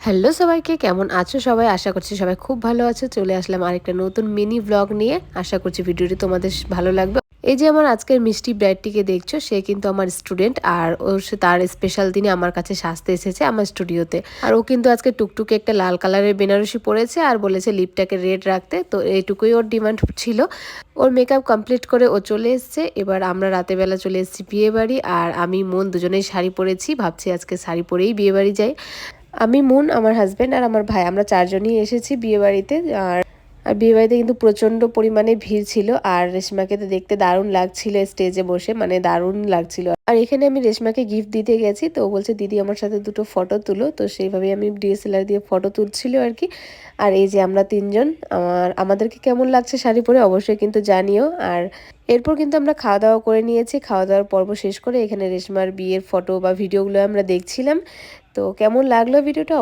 Hello সবাইকে, কেমন আছো সবাই? আশা করছি সবাই খুব ভালো আছো। চলে আসলাম আরেকটা নতুন মিনি ভ্লগ নিয়ে। আশা করছি ভিডিওটি তোমাদের ভালো লাগবে। এই যে আমার আজকের মিষ্টি ব্রাইডটিকে দেখছো, সে কিন্তু আমার স্টুডেন্ট, আর তার স্পেশাল দিনে আমার কাছে সাজতে এসেছে আমার স্টুডিওতে। আর ও কিন্তু আজকে টুকটুকে একটা লাল কালারের বেনারসি পরেছে আর বলেছে লিপটাকে রেড রাখতে। তো এইটুকুই ওর ডিমান্ড ছিল। ওর মেকআপ কমপ্লিট করে ও চলে এসছে। এবার আমরা রাতের বেলা চলে এসেছি বিয়ে বাড়ি, আর আমি মন দুজনেই শাড়ি পরেছি। ভাবছি আজকে শাড়ি পরেই বিয়ে বাড়ি যাই। আমি, মুন, আমার হাজব্যান্ড আর আমার ভাই, আমরা চারজনই এসেছি বিয়েবাড়িতে। আর আর বিয়েবাড়িতে কিন্তু প্রচণ্ড পরিমাণে ভিড় ছিল। আর রেশমাকে তো দেখতে দারুণ লাগছিল স্টেজে বসে, মানে দারুণ লাগছিল। আর এখানে আমি রেশমাকে গিফট দিতে গেছি, তো ও বলছে দিদি আমার সাথে দুটো ফটো তুলো। তো সেইভাবেই আমি ডিএসএলআর দিয়ে ফটো তুলছিল আর কি। আর এই যে আমরা তিনজন, আমাদেরকে কেমন লাগছে শাড়ি পরে অবশ্যই কিন্তু জানিও। আর এরপর কিন্তু আমরা খাওয়া দাওয়া করে নিয়েছি। খাওয়া দাওয়ার পর্ব শেষ করে এখানে রেশমার বিয়ের ফটো বা ভিডিওগুলো আমরা দেখছিলাম। তো কেমন লাগলো ভিডিওটা